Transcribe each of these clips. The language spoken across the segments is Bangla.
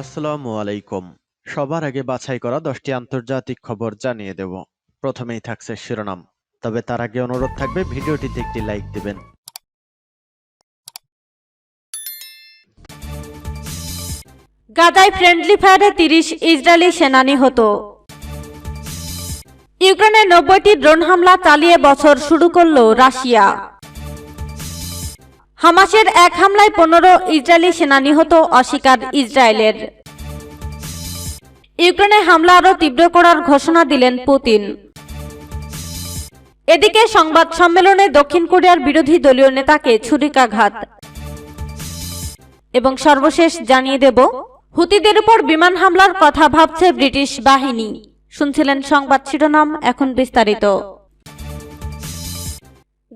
আসসালামু আলাইকুম। সবার আগে বাছাই করা 10টি আন্তর্জাতিক খবর জানিয়ে দেব। প্রথমেই থাকছে শিরোনাম। তবে তার আগে অনুরোধ থাকবে ভিডিওটিতে একটি লাইক দিবেন। গাজায় ফ্রেন্ডলি ফায়ারে ৩০ ইসরায়েলি সেনা নিহত। ইউক্রেনে ৯০টি ড্রোন হামলা চালিয়ে বছর শুরু করল রাশিয়া। হামাসের এক হামলায় ১৫ ইসরায়েলি সেনা নিহত, অস্বীকার ইসরায়েলের। ইউক্রেনে হামলা আরও তীব্র করার ঘোষণা দিলেন পুতিন। এদিকে সংবাদ সম্মেলনে দক্ষিণ কোরিয়ার বিরোধী দলীয় নেতাকে ছুরিকাঘাত। এবং সর্বশেষ জানিয়ে দেব, হুতিদের উপর বিমান হামলার কথা ভাবছে ব্রিটিশ বাহিনী। শুনছিলেন সংবাদ শিরোনাম, এখন বিস্তারিত।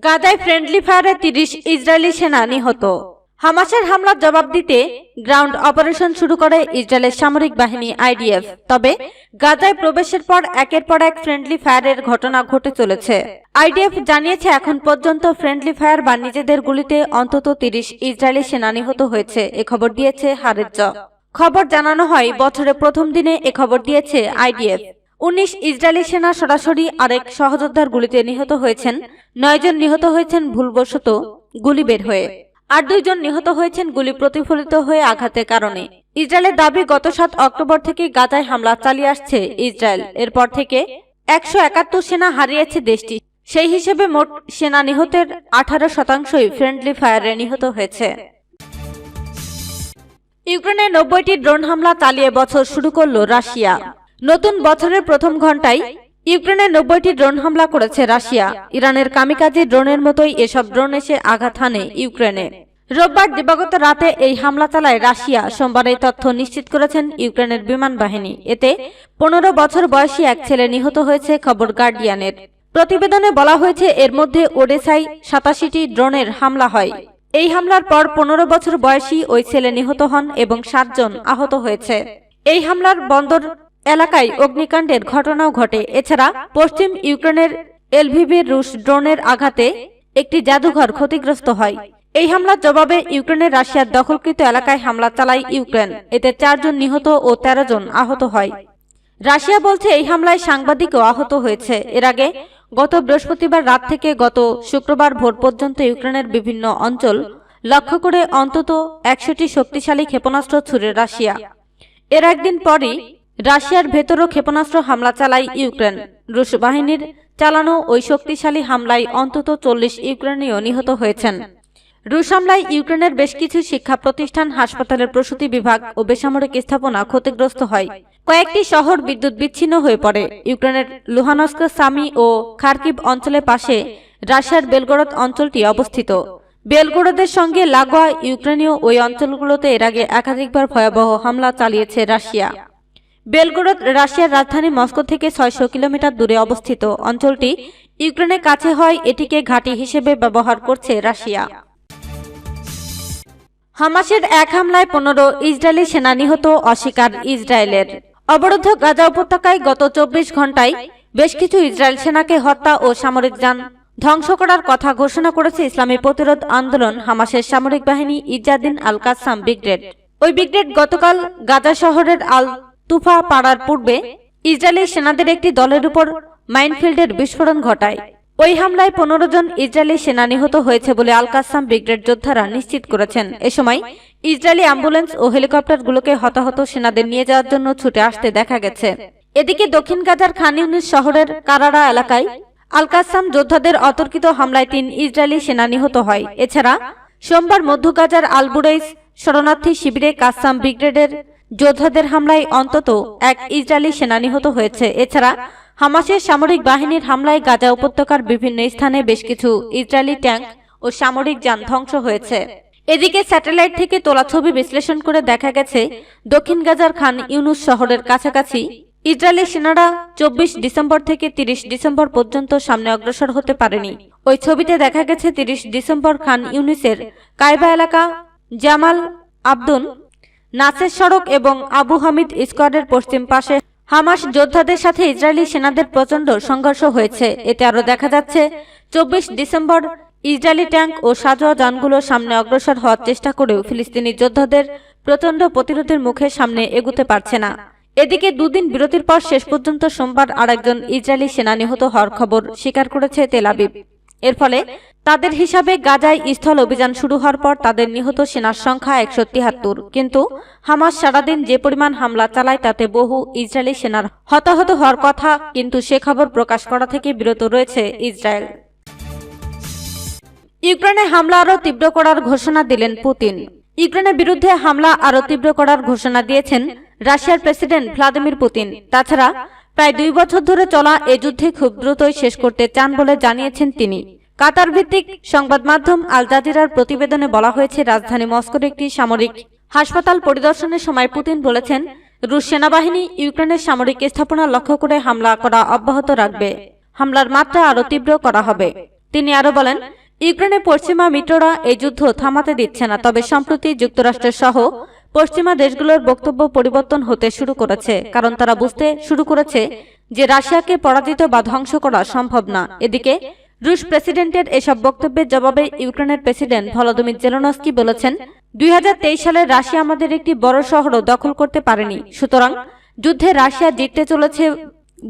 গাজায় ফ্রেন্ডলি ফায়ারে ৩০ ইসরায়েলি সেনা নিহত। হামাসের হামলার জবাব দিতে গ্রাউন্ড অপারেশন শুরু করে ইসরায়েলের সামরিক বাহিনী আইডিএফ। তবে গাজায় প্রবেশের পর একের পর এক ফ্রেন্ডলি ফায়ারের ঘটনা ঘটে চলেছে। আইডিএফ জানিয়েছে এখন পর্যন্ত ফ্রেন্ডলি ফায়ার বা নিজেদের গুলিতে অন্তত ৩০ ইসরায়েলি সেনা নিহত হয়েছে। এ খবর দিয়েছে হারেজ্জ। খবর জানানো হয় বছরের প্রথম দিনে এ খবর দিয়েছে আইডিএফ। ১৯ ইসরায়েলি সেনা সরাসরি আরেক সহযোদ্ধার গুলিতে নিহত হয়েছেন। ৯ জন নিহত হয়েছেন ভুলবশত গুলি বের হয়ে, আর ২ জন নিহত হয়েছেন গুলি প্রতিফলিত হয়ে আঘাতের কারণে। ইসরায়েলের দাবি, গত ৭ অক্টোবর থেকে গাজায় হামলা চালিয়ে আসছে ইসরায়েল। এরপর থেকে ১৭১ সেনা হারিয়েছে দেশটি। সেই হিসেবে মোট সেনা নিহতের ১৮%ই ফ্রেন্ডলি ফায়ারে নিহত হয়েছে। ইউক্রেনে ৯০টি ড্রোন হামলা চালিয়ে বছর শুরু করল রাশিয়া। নতুন বছরের প্রথম ঘণ্টায় ইউক্রেনে ৯০টি ড্রোন হামলা করেছে রাশিয়া। ইরানের কামিকাজি ড্রোনের মতোই এসব ড্রোন এসে আঘাত হানে ইউক্রেনে। রোববার দিবাগত রাতে এই হামলা চালায় রাশিয়া। সোমবার এই তথ্য নিশ্চিত করেছেন ইউক্রেনের বিমান বাহিনী। এতে ১৫ বছর বয়সী এক ছেলে নিহত হয়েছে, খবর গার্ডিয়ানের। প্রতিবেদনে বলা হয়েছে এর মধ্যে ওডেসায় ৮৭টি ড্রোনের হামলা হয়। এই হামলার পর ১৫ বছর বয়সী ওই ছেলে নিহত হন এবং ৭ জন আহত হয়েছে। এই হামলার বন্দর এলাকায় অগ্নিকাণ্ডের ঘটনাও ঘটে। এছাড়া পশ্চিম ইউক্রেনের এলভিভের রুশ ড্রোনের আঘাতে একটি জাদুঘর ক্ষতিগ্রস্ত হয়। এই হামলার জবাবে ইউক্রেনের রাশিয়ার দখলকৃত এলাকায় হামলা চালায় ইউক্রেন। এতে ৪ জন নিহত ও ১৩ জন আহত হয়। রাশিয়া বলছে এই হামলায় সাংবাদিকও আহত হয়েছে। এর আগে গত বৃহস্পতিবার রাত থেকে গত শুক্রবার ভোর পর্যন্ত ইউক্রেনের বিভিন্ন অঞ্চল লক্ষ্য করে অন্তত ১০০টি শক্তিশালী ক্ষেপণাস্ত্র ছুড়ে রাশিয়া। এর একদিন পরই রাশিয়ার ভেতরও ক্ষেপণাস্ত্র হামলা চালায় ইউক্রেন। রুশ বাহিনীর চালানো ওই শক্তিশালী হামলায় অন্তত ৪০ ইউক্রেনীয় নিহত হয়েছেন। রুশ হামলায় ইউক্রেনের বেশ কিছু শিক্ষা প্রতিষ্ঠান, হাসপাতালের প্রসূতি বিভাগ ও বেসামরিক স্থাপনা ক্ষতিগ্রস্ত হয়। কয়েকটি শহর বিদ্যুৎ বিচ্ছিন্ন হয়ে পড়ে। ইউক্রেনের লুহানস্ক, সামি ও খার্কিভ অঞ্চলের পাশে রাশিয়ার বেলগরদ অঞ্চলটি অবস্থিত। বেলগরদের সঙ্গে লাগোয়া ইউক্রেনীয় ওই অঞ্চলগুলোতে এর আগে একাধিকবার ভয়াবহ হামলা চালিয়েছে রাশিয়া। বেলগরদ রাশিয়ার রাজধানী মস্কো থেকে ৬০০ কিলোমিটার দূরে অবস্থিত। অঞ্চলটি ইউক্রেনের কাছে হয় এটিকে ঘাঁটি হিসেবে ব্যবহার করছে রাশিয়া। হামাসের এক হামলায় ১৫ ইসরায়েলি সেনা নিহত, অস্বীকার ইসরায়েলের। অবরুদ্ধ গাজা উপত্যকায় গত ২৪ ঘণ্টায় বেশ কিছু ইসরায়েল সেনাকে হত্যা ও সামরিক যান ধ্বংস করার কথা ঘোষণা করেছে ইসলামী প্রতিরোধ আন্দোলন হামাসের সামরিক বাহিনী ইজ্জাদিন আল কাসাম ব্রিগেড। ওই ব্রিগেড গতকাল গাজা শহরের আল তুফা পাড়ার পূর্বে ইসরায়েলি সেনাদের একটি দলের উপর মাইনফিল্ডের বিস্ফোরণ ঘটায়। ওই হামলায় ১৫ জন ইসরায়েলি সেনা নিহত হয়েছে বলে আল কাসাম ব্রিগেড যোদ্ধারা নিশ্চিত করেছেন। এ সময় ইসরায়েলি অ্যাম্বুলেন্স ও হেলিকপ্টারগুলোকে হতাহত সেনাদের নিয়ে যাওয়ার জন্য ছুটে আসতে দেখা গেছে। এদিকে দক্ষিণ গাজার খান ইউনিস শহরের কারারা এলাকায় আল কাসাম যোদ্ধাদের অতর্কিত হামলায় ৩ ইসরায়েলি সেনা নিহত হয়। এছাড়া সোমবার মধ্য গাজার আল বুরাইস শরণার্থী শিবিরে কাসাম ব্রিগেডের যোদ্ধাদের হামলায় অন্তত ১ ইসরায়েলি সেনা নিহত হয়েছে। এছাড়া হামাসের সামরিক বাহিনীর হামলায় গাজা উপত্যকার বিভিন্ন স্থানে বেশ কিছু ইসরায়েলি ট্যাঙ্ক ও সামরিক যান ধ্বংস হয়েছে। এদিকে স্যাটেলাইট থেকে তোলা ছবি বিশ্লেষণ করে দেখা গেছে দক্ষিণ গাজার খান ইউনুস শহরের কাছাকাছি ইসরায়েলি সেনারা ২৪ ডিসেম্বর থেকে ৩০ ডিসেম্বর পর্যন্ত সামনে অগ্রসর হতে পারেনি। ওই ছবিতে দেখা গেছে ৩০ ডিসেম্বর খান ইউনিসের কায়বা এলাকা, জামাল আবদুন নাসের সড়ক এবং আবু হামিদ স্কোয়াডের পশ্চিম পাশে হামাস যোদ্ধাদের সাথে ইসরায়েলি সেনাদের প্রচণ্ড সংঘর্ষ হয়েছে। এতে আরও দেখা যাচ্ছে ২৪ ডিসেম্বর ইসরায়েলি ট্যাঙ্ক ও সাঁজোয়া যানগুলো সামনে অগ্রসর হওয়ার চেষ্টা করেও ফিলিস্তিনি যোদ্ধাদের প্রচণ্ড প্রতিরোধের মুখে সামনে এগুতে পারছে না। এদিকে দুদিন বিরতির পর শেষ পর্যন্ত সোমবার আরেকজন ইসরায়েলি সেনা নিহত হওয়ার খবর স্বীকার করেছে তেল আবিব। এর ফলে তাদের হিসাবে গাজায় স্থল অভিযান শুরু হওয়ার পর তাদের নিহত সেনার সংখ্যা 173। কিন্তু হামাস সারাদিন যে পরিমাণ হামলা চালায় তাতে বহু ইসরায়েলি সেনার হতাহত হওয়ার কথা, কিন্তু সে খবর প্রকাশ করা থেকে বিরত রয়েছে ইসরায়েল। ইউক্রেনে হামলা আরও তীব্র করার ঘোষণা দিলেন পুতিন। ইউক্রেনের বিরুদ্ধে হামলা আরও তীব্র করার ঘোষণা দিয়েছেন রাশিয়ার প্রেসিডেন্ট ভ্লাদিমির পুতিন। তাছাড়া প্রায় 2 বছর ধরে চলা এই যুদ্ধে খুব দ্রুতই শেষ করতে চান বলে জানিয়েছেন তিনি। কাতার ভিত্তিক সংবাদ মাধ্যম আল জাজিরার প্রতিবেদনে বলা হয়েছে, রাজধানী মস্কোর একটি সামরিক হাসপাতাল পরিদর্শনের সময় পুতিন বলেছেন, রুশ সেনাবাহিনী ইউক্রেনের সামরিক স্থাপনা লক্ষ্য করে হামলা করা অব্যাহত রাখবে। হামলার মাত্রা আরও তীব্র করা হবে। তিনি আরও বলেন, ইউক্রেনের পশ্চিমা মিত্ররা এই যুদ্ধ থামাতে দিচ্ছে না, তবে সম্প্রতি যুক্তরাষ্ট্রের সহ পশ্চিমা দেশগুলোর বক্তব্য পরিবর্তন হতে শুরু করেছে, কারণ তারা বুঝতে শুরু করেছে যে রাশিয়াকে পরাজিত বা ধ্বংস করা সম্ভব না। এদিকে রুশ প্রেসিডেন্টের এসব বক্তব্যের জবাবে ইউক্রেনের প্রেসিডেন্ট ভলোদিমির জেলেনস্কি বলেছেন, 2023 সালে রাশিয়া আমাদের একটি বড় শহরও দখল করতে পারেনি, সুতরাং যুদ্ধে রাশিয়া জিততে চলেছে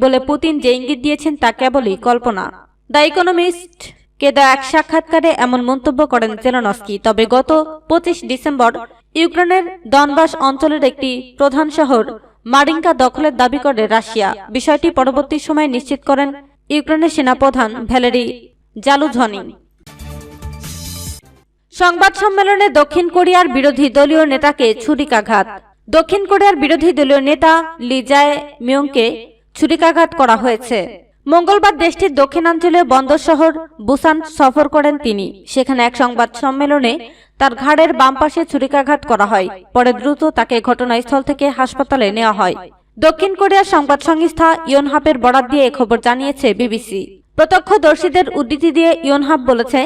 বলে পুতিন যে ইঙ্গিত দিয়েছেন তা কেবলই কল্পনা। দ্য ইকোনমিস্ট কে দেওয়া এক সাক্ষাৎকারে এমন মন্তব্য করেন জেলেনস্কি। তবে গত 25 ডিসেম্বর ইউক্রেনের দনবাস অঞ্চলের একটি প্রধান শহর মারিঙ্কা দখলের দাবি করে রাশিয়া। বিষয়টি পরবর্তী সময়ে নিশ্চিত করেন ইউক্রেনের সেনাপ্রধান ভ্যালেরি জালুঝনি। সংবাদ সম্মেলনে দক্ষিণ কোরিয়ার বিরোধী দলীয় নেতাকে ছুরিকাঘাত। দক্ষিণ কোরিয়ার বিরোধী দলীয় নেতা লি জায়ে মিয়ংকে ছুরিকাঘাত করা হয়েছে। মঙ্গলবার দেশটির দক্ষিণাঞ্চলীয় বন্দর শহর বুসান সফর করেন তিনি। সেখানে এক সংবাদ সম্মেলনে তার ঘাড়ের বাম পাশে ছুরিকাঘাত করা হয়। পরে দ্রুত তাকে ঘটনাস্থল থেকে হাসপাতালে নেওয়া হয়। দক্ষিণ কোরিয়ার সংবাদ সংস্থা ইয়নহাপের বরাত দিয়ে খবর জানিয়েছে বিবিসি। প্রত্যক্ষদর্শীদের উদ্ধৃতি দিয়ে ইয়নহাপ বলেছে,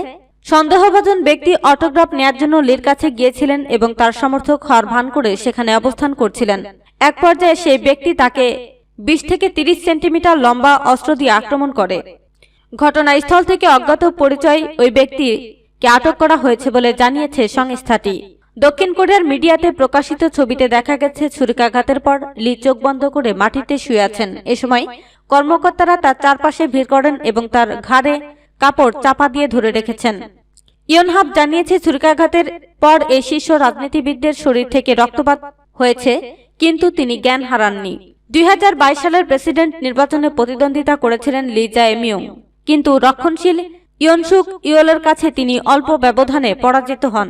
সন্দেহভাজন ব্যক্তি অটোগ্রাফ নেয়ার জন্য লির কাছে গিয়েছিলেন এবং তার সমর্থক হওয়ার ভান করে সেখানে অবস্থান করছিলেন। এক পর্যায়ে সেই ব্যক্তি তাকে 20 থেকে 30 সেন্টিমিটার লম্বা অস্ত্র দিয়ে আক্রমণ করে। ঘটনাস্থল থেকে অজ্ঞাত পরিচয় ওই ব্যক্তিকে আটক করা হয়েছে বলে জানিয়েছে সংস্থাটি। দক্ষিণ কোরিয়ার মিডিয়াতে প্রকাশিত ছবিতে দেখা গেছে ছুরিকাঘাতের পর লি চোখ বন্ধ করে মাটিতে শুয়ে আছেন। এ সময় কর্মকর্তারা তার চারপাশে ভিড় করেন এবং তার ঘাড়ে কাপড় চাপা দিয়ে ধরে রেখেছেন। ইয়নহাপ জানিয়েছে, ছুরিকাঘাতের পর এই শীর্ষ রাজনীতিবিদদের শরীর থেকে রক্তপাত হয়েছে, কিন্তু তিনি জ্ঞান হারাননি। 2022 সালের প্রেসিডেন্ট নির্বাচনে প্রতিদ্বন্দ্বিতা করেছিলেন লি জায়ে মিয়ং, কিন্তু রক্ষণশীল ইয়নসুক ইয়োলের কাছে তিনি অল্প ব্যবধানে পরাজিত হন।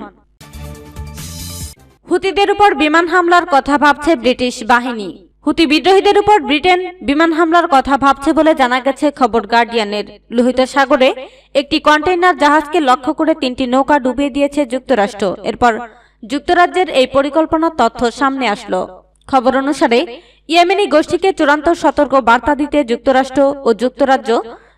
হুতিদের উপর বিমান হামলার কথা ভাবছে ব্রিটিশ বাহিনী। হুতি বিদ্রোহীদের উপর ব্রিটেন বিমান হামলার কথা ভাবছে বলে জানা গেছে খবর গার্ডিয়ানের। লোহিত সাগরে একটি কন্টেইনার জাহাজকে লক্ষ্য করে 3টি নৌকা ডুবিয়ে দিয়েছে যুক্তরাষ্ট্র। এরপর যুক্তরাজ্যের এই পরিকল্পনার তথ্য সামনে আসলো। খবর অনুসারে ইয়েমেনি গোষ্ঠীকে চূড়ান্ত সতর্ক বার্তা দিতে যুক্তরাষ্ট্র ও যুক্তরাজ্য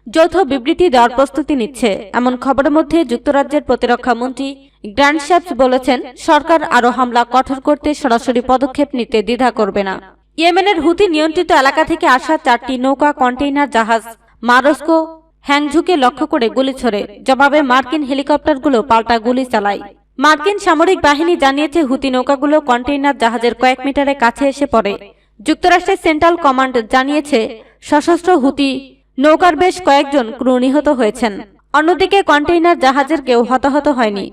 যৌথ বিবৃতি দেওয়ার প্রস্তুতি নিচ্ছে। এমন খবরের মধ্যে যুক্তরাজ্যের প্রতিরক্ষা মন্ত্রী গ্র্যান্ড শ্যাপস বলেছেন, সরকার আরও হামলা কঠোর করতে সরাসরি পদক্ষেপ নিতে দ্বিধা করবে না। ইয়েমেনের হুতি নিয়ন্ত্রিত এলাকা থেকে আসা 4টি নৌকা কন্টেইনার জাহাজ মারস্কো হ্যাংঝুকে লক্ষ্য করে গুলি ছোড়ে। জবাবে মার্কিন হেলিকপ্টারগুলো পাল্টা গুলি চালায়। মার্কিন সামরিক বাহিনী জানিয়েছে, হুতি নৌকাগুলো কন্টেইনার জাহাজের কয়েক মিটারের কাছে এসে পড়ে। যুক্তরাষ্ট্রের সেন্ট্রাল কমান্ড জানিয়েছে, সশস্ত্র হুতি নৌকার বেশ কয়েকজন ক্রু নিহত হয়েছেন। অন্যদিকে কন্টেইনার জাহাজের কেউ হতাহত হয়নি।